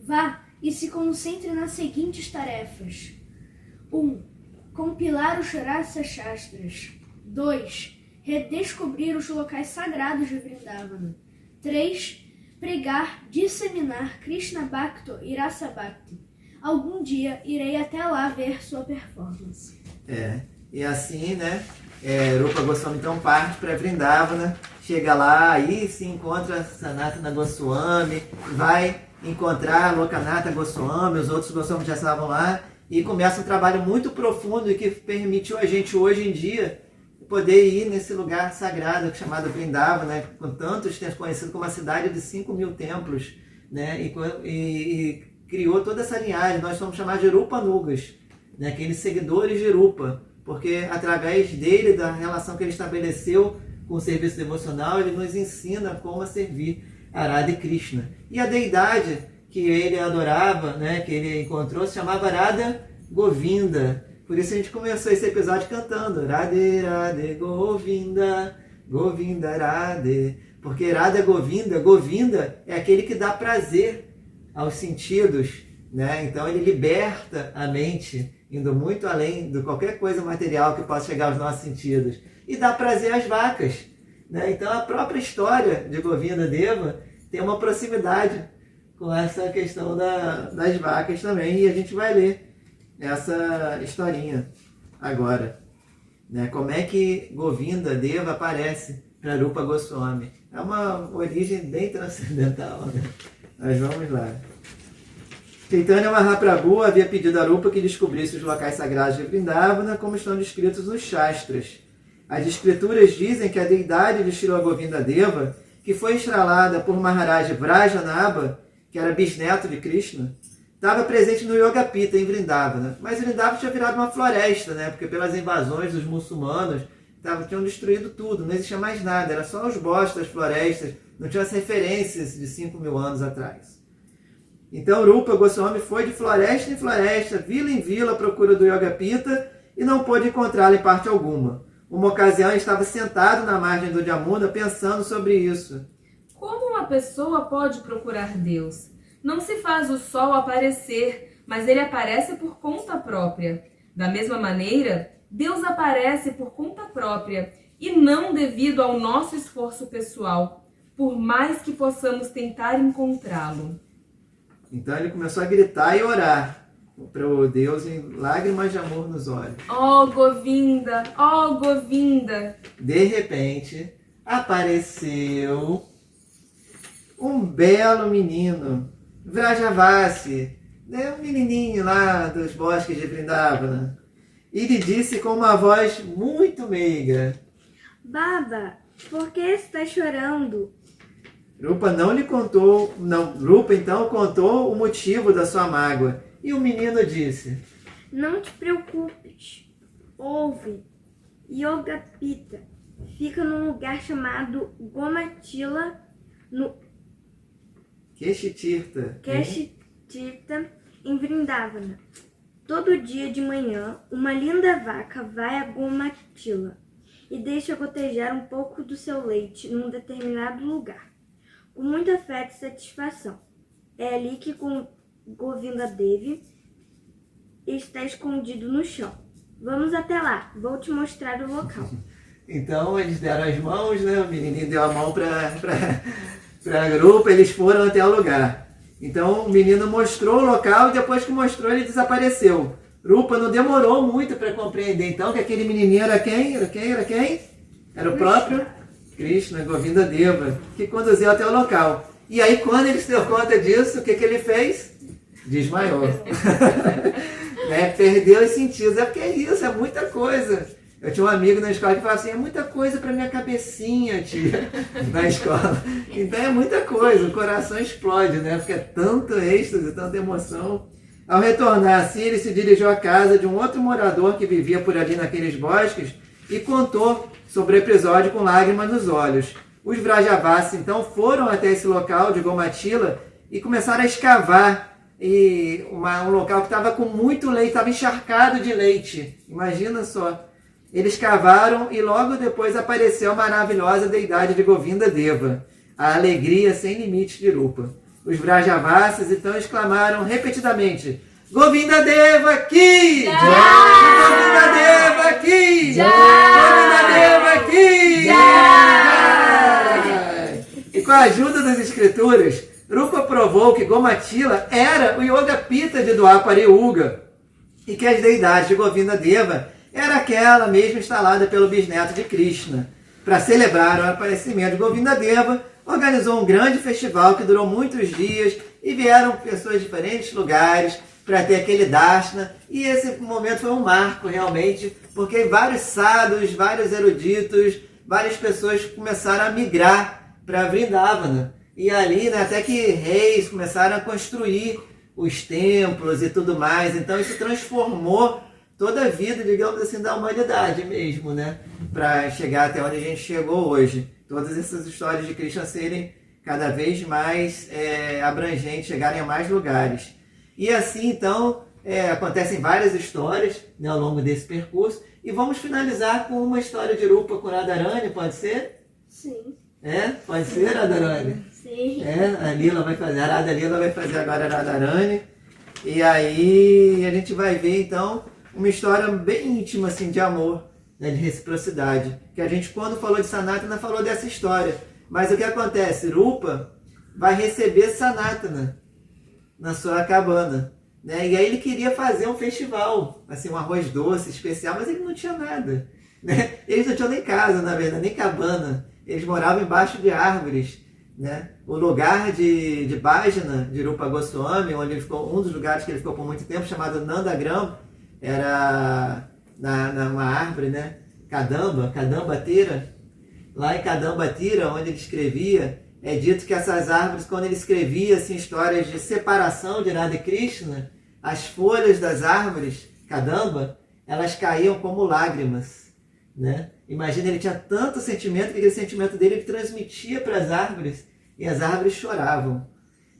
Vá e se concentre nas seguintes tarefas. 1. Compilar os Rasa Shastras. 2. Redescobrir os locais sagrados de Vrindavana. 3. Pregar, disseminar Krishna Bhakti e Rasa Bhakti. Algum dia irei até lá ver sua performance. E assim, né? Rupa Goswami então parte para Vrindavana, chega lá, aí se encontra Sanatana Goswami, vai encontrar Lokanatha Goswami, os outros Goswami já estavam lá, e começa um trabalho muito profundo e que permitiu a gente hoje em dia poder ir nesse lugar sagrado chamado Vrindavana, né, com tantos tempos, conhecido como a cidade de 5.000 templos, né, e criou toda essa linhagem. Nós somos chamados de Rupanugas, né, aqueles seguidores de Rupa, porque através dele, da relação que ele estabeleceu com o serviço devocional, ele nos ensina como a servir a Radha e Krishna. E a deidade que ele adorava, né, que ele encontrou, se chamava Radha Govinda. Por isso a gente começou esse episódio cantando Radhe Radhe Govinda, Govinda Radhe. Porque Radha Govinda, Govinda é aquele que dá prazer aos sentidos, né? Então ele liberta a mente, indo muito além de qualquer coisa material que possa chegar aos nossos sentidos. E dá prazer às vacas, né? Então a própria história de Govinda Deva tem uma proximidade com essa questão das vacas também. E a gente vai ler essa historinha agora, né? Como é que Govinda Deva aparece para Rupa Goswami. É uma origem bem transcendental, né? Mas vamos lá. Chaitanya Mahaprabhu havia pedido a Rupa que descobrisse os locais sagrados de Vrindavana, como estão descritos nos Shastras. As escrituras dizem que a deidade de Srila Govinda Deva, que foi estralada por Maharaj Vrajanaba, que era bisneto de Krishna, estava presente no Yogapita, em Vrindavana. Mas Vrindavana tinha virado uma floresta, né? Porque pelas invasões dos muçulmanos tinham destruído tudo, não existia mais nada, era só os bosques, as florestas, Não tinha as referências de 5.000 anos atrás. Então Rupa Goswami foi de floresta em floresta, vila em vila à procura do Yogapita e não pôde encontrá-lo em parte alguma. Uma ocasião ele estava sentado na margem do Jamuna pensando sobre isso. Como uma pessoa pode procurar Deus? Não se faz o sol aparecer, mas ele aparece por conta própria. Da mesma maneira, Deus aparece por conta própria e não devido ao nosso esforço pessoal, por mais que possamos tentar encontrá-lo. Então ele começou a gritar e orar para o Deus em lágrimas de amor nos olhos. Oh Govinda, oh Govinda! De repente, apareceu um belo menino, Vrajavasi, um menininho lá dos bosques de Vrindavana. E lhe disse com uma voz muito meiga: Baba, por que está chorando? Rupa não lhe contou, Rupa então contou o motivo da sua mágoa. E o menino disse: Não te preocupes. Ouve, Yogapita fica num lugar chamado Gomatila, no Keshitirtha. Keshitirtha, em Vrindavana. Todo dia de manhã, uma linda vaca vai a Gomatila e deixa gotejar um pouco do seu leite num determinado lugar, com muita fé e satisfação. É ali que Govinda Devi está escondido no chão. Vamos até lá, vou te mostrar o local. Então eles deram as mãos, né? O menininho deu a mão para Rupa, eles foram até o lugar. Então o menino mostrou o local e depois que mostrou ele desapareceu. Rupa não demorou muito para compreender então que aquele menininho era quem? Era quem? Era o próprio Krishna, Govinda Deva, que conduziu até o local. E aí quando ele se deu conta disso, o que ele fez? Desmaiou. Né? Perdeu os sentidos. É porque é isso, é muita coisa. Eu tinha um amigo na escola que falava assim: é muita coisa para minha cabecinha, tia, na escola. Então é muita coisa, o coração explode, né? Porque é tanto êxtase, tanta emoção. Ao retornar assim, ele se dirigiu à casa de um outro morador que vivia por ali naqueles bosques e contou sobre o episódio com lágrimas nos olhos. Os Vrajavasi então foram até esse local de Gomatila e começaram a escavar um local que estava com muito leite, estava encharcado de leite. Imagina só. Eles cavaram e logo depois apareceu a maravilhosa deidade de Govinda Deva, a alegria sem limites de Rupa. Os Vrajavasis então exclamaram repetidamente: Govinda Deva aqui! Govinda Deva aqui! Govinda Deva aqui! E com a ajuda das escrituras, Rupa provou que Gomatila era o Yogapita de Dwapara Yuga e que as deidades de Govinda Deva era aquela mesmo instalada pelo bisneto de Krishna. Para celebrar o aparecimento de Govinda Deva, organizou um grande festival que durou muitos dias e vieram pessoas de diferentes lugares para ter aquele darshana. E esse momento foi um marco realmente, porque vários sadhus, vários eruditos, várias pessoas começaram a migrar para Vrindavana. E ali, né, até que reis começaram a construir os templos e tudo mais. Então isso transformou toda a vida, digamos assim, da humanidade mesmo, né? Para chegar até onde a gente chegou hoje. Todas essas histórias de Krishna serem cada vez mais abrangentes, chegarem a mais lugares. E assim, então, acontecem várias histórias, né, ao longo desse percurso. E vamos finalizar com uma história de Rupa com Radharani, pode ser? Sim. Pode ser, Radharani? Sim. A Lila vai fazer, a Radha Lila vai fazer agora a Radharani. E aí a gente vai ver, então, uma história bem íntima, assim, de amor, né, de reciprocidade. Que a gente, quando falou de Sanatana, falou dessa história. Mas o que acontece? Rupa vai receber Sanatana na sua cabana, né? E aí ele queria fazer um festival, assim, um arroz doce especial, mas ele não tinha nada, né? Eles não tinham nem casa, na verdade, nem cabana. Eles moravam embaixo de árvores, né? O lugar de Bhajana, de Rupa Goswami, onde ele ficou, um dos lugares que ele ficou por muito tempo, chamado Nandagram, era numa árvore, né? Kadamba Tira. Lá em Kadamba Tira, onde ele escrevia, é dito que essas árvores, quando ele escrevia assim, histórias de separação de Radha e Krishna, as folhas das árvores, Kadamba, elas caíam como lágrimas. né? Imagina, ele tinha tanto sentimento que aquele sentimento dele ele transmitia para as árvores e as árvores choravam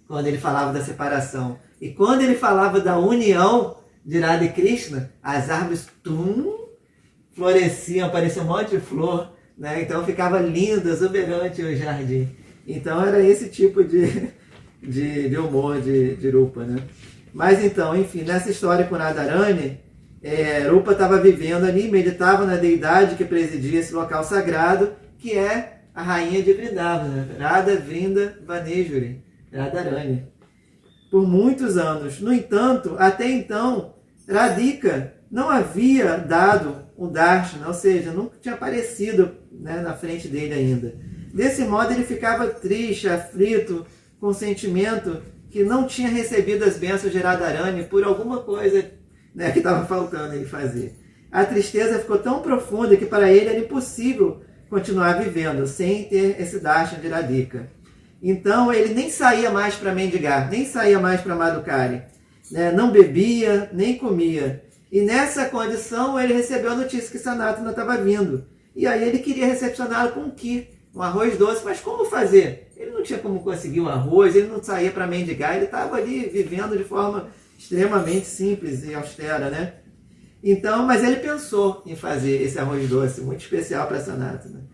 quando ele falava da separação. E quando ele falava da união de Radha e Krishna, as árvores floresciam, aparecia um monte de flor, né? Então ficava lindo, exuberante o jardim. Então era esse tipo de humor de Rupa, né? Mas então, enfim, nessa história com Radharani, Rupa estava vivendo ali, meditava na deidade que presidia esse local sagrado, que é a rainha de Vrindavana, Radha Vrinda Vaneshwari, Radharani, por muitos anos. No entanto, até então, Radhika não havia dado um darshana, ou seja, nunca tinha aparecido, né, na frente dele ainda. Desse modo, ele ficava triste, aflito, com o sentimento que não tinha recebido as bênçãos de Radharani por alguma coisa, né, que estava faltando ele fazer. A tristeza ficou tão profunda que para ele era impossível continuar vivendo sem ter esse darshana de Radhika. Então ele nem saía mais para mendigar, nem saía mais para Madhukari, né? Não bebia, nem comia. E nessa condição ele recebeu a notícia que Sanatana estava vindo. E aí ele queria recepcioná-lo com um arroz doce, mas como fazer? Ele não tinha como conseguir o arroz, ele não saía para mendigar, ele estava ali vivendo de forma extremamente simples e austera, né? Então, mas ele pensou em fazer esse arroz doce, muito especial para Sanatana.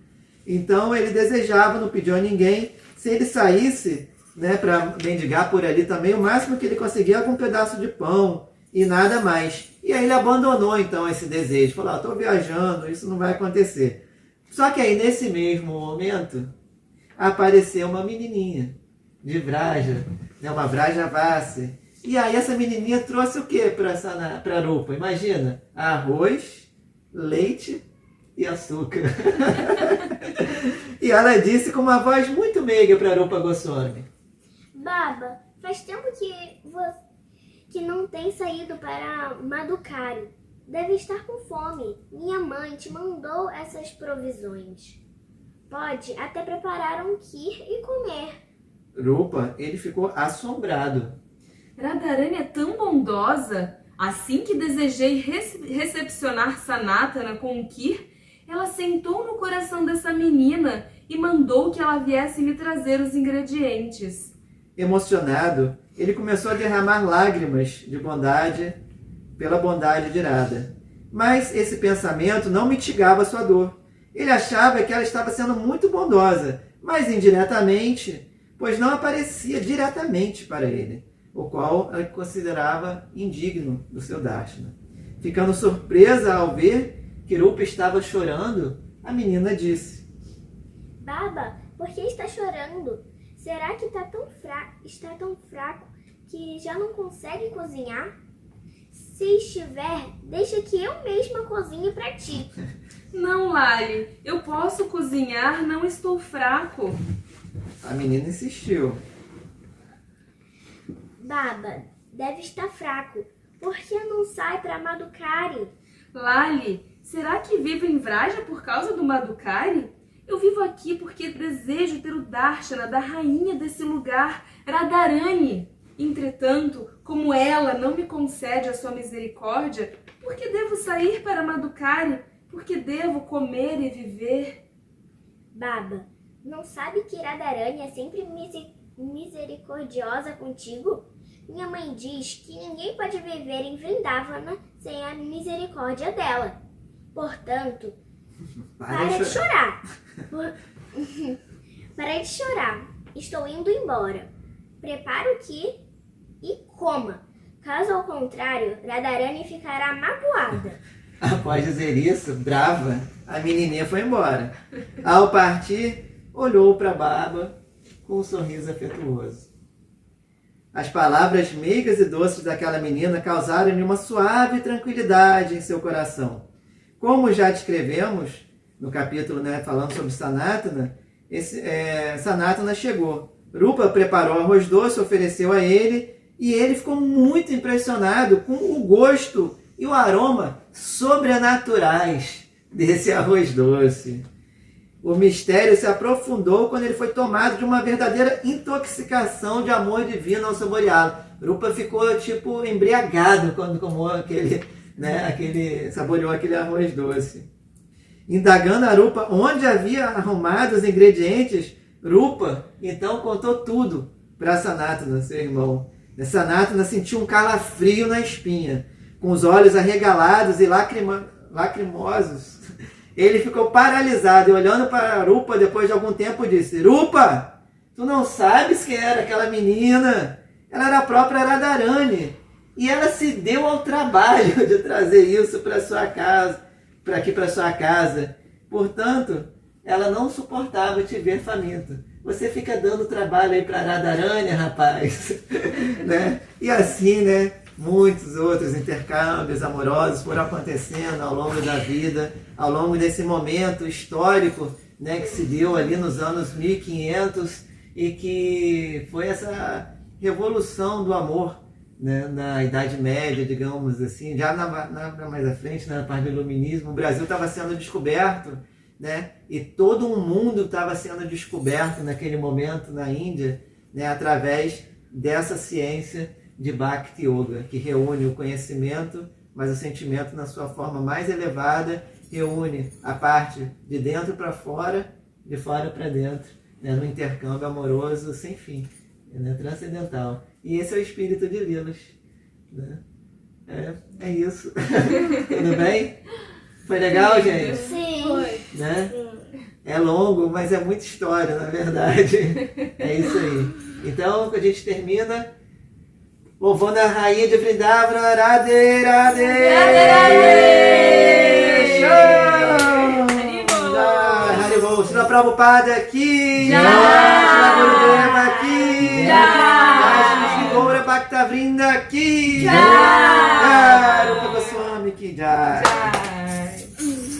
Então ele desejava, não pediu a ninguém, se ele saísse, né, para mendigar por ali também, o máximo que ele conseguia era um pedaço de pão e nada mais. E aí ele abandonou então esse desejo, falou, estou viajando, isso não vai acontecer. Só que aí nesse mesmo momento apareceu uma menininha de Vraja, né, uma Vrajavasi. E aí essa menininha trouxe o que para Rupa? Imagina, arroz, leite e açúcar. E ela disse com uma voz muito meiga para Rupa Goswami: Baba, faz tempo que não tem saído para Madhukari. Deve estar com fome. Minha mãe te mandou essas provisões. Pode até preparar um kheer e comer. Rupa, ele ficou assombrado. Radharani é tão bondosa. Assim que desejei recepcionar Sanatana com um kheer, ela sentou no coração dessa menina e mandou que ela viesse me trazer os ingredientes. Emocionado, ele começou a derramar lágrimas de bondade pela bondade de Radha. Mas esse pensamento não mitigava sua dor. Ele achava que ela estava sendo muito bondosa, mas indiretamente, pois não aparecia diretamente para ele, o qual ela considerava indigno do seu darshana. Ficando surpresa ao ver que Rupa estava chorando, a menina disse: Baba, por que está chorando? Será que está tão fraco que já não consegue cozinhar? Se estiver, deixa que eu mesma cozinhe para ti. Não, Lali, eu posso cozinhar, não estou fraco. A menina insistiu. Baba, deve estar fraco. Por que não sai para Madhukari? Lali, será que vivo em Vraja por causa do Madhukari? Eu vivo aqui porque desejo ter o darshana da rainha desse lugar, Radharani. Entretanto, como ela não me concede a sua misericórdia, por que devo sair para Madhukari? Por que devo comer e viver? Baba, não sabe que Radharani é sempre misericordiosa contigo? Minha mãe diz que ninguém pode viver em Vrindavana sem a misericórdia dela. Portanto, para de chorar. Para de chorar. Estou indo embora. Prepara o kheer e coma. Caso ao contrário, Radharani ficará magoada. Após dizer isso, brava, a menininha foi embora. Ao partir, olhou para Baba com um sorriso afetuoso. As palavras meigas e doces daquela menina causaram-lhe uma suave tranquilidade em seu coração. Como já descrevemos no capítulo, né, falando sobre Sanatana, Sanatana chegou. Rupa preparou arroz doce, ofereceu a ele, e ele ficou muito impressionado com o gosto e o aroma sobrenaturais desse arroz doce. O mistério se aprofundou quando ele foi tomado de uma verdadeira intoxicação de amor divino ao saboreá-lo. Rupa ficou tipo embriagado quando tomou saboreou aquele arroz doce. Indagando a Rupa onde havia arrumado os ingredientes, Rupa então contou tudo para Sanatana, seu irmão. Sanatana sentiu um calafrio na espinha, com os olhos arregalados e lacrimosos. Ele ficou paralisado e olhando para Rupa depois de algum tempo disse: Rupa, tu não sabes quem era aquela menina? Ela era a própria Radharani. E ela se deu ao trabalho de trazer isso para sua casa, para aqui para sua casa. Portanto, ela não suportava te ver faminto. Você fica dando trabalho aí para Radharani, rapaz. Né? E assim, né? Muitos outros intercâmbios amorosos foram acontecendo ao longo da vida, ao longo desse momento histórico, né, que se deu ali nos anos 1500 e que foi essa revolução do amor, né, na Idade Média, digamos assim, já mais à frente, na parte do Iluminismo, o Brasil estava sendo descoberto, né, e todo um mundo estava sendo descoberto naquele momento na Índia, né, através dessa ciência de Bhakti Yoga, que reúne o conhecimento, mas o sentimento na sua forma mais elevada, reúne a parte de dentro para fora, de fora para dentro, né, no intercâmbio amoroso sem fim, né, transcendental. E esse é o espírito de Lilas. Né? É isso. Tudo bem? Foi legal, gente? Sim. Foi. Né? É longo, mas é muita história, na verdade. É isso aí. Então, a gente termina louvando a rainha de Vrindavana, Radhe, Radhe! Show! Haribol! Srila Prabhupada aqui! Srila Gurudeva aqui! Shri Gaura Bhaktavrinda aqui! Rupa Goswami aqui!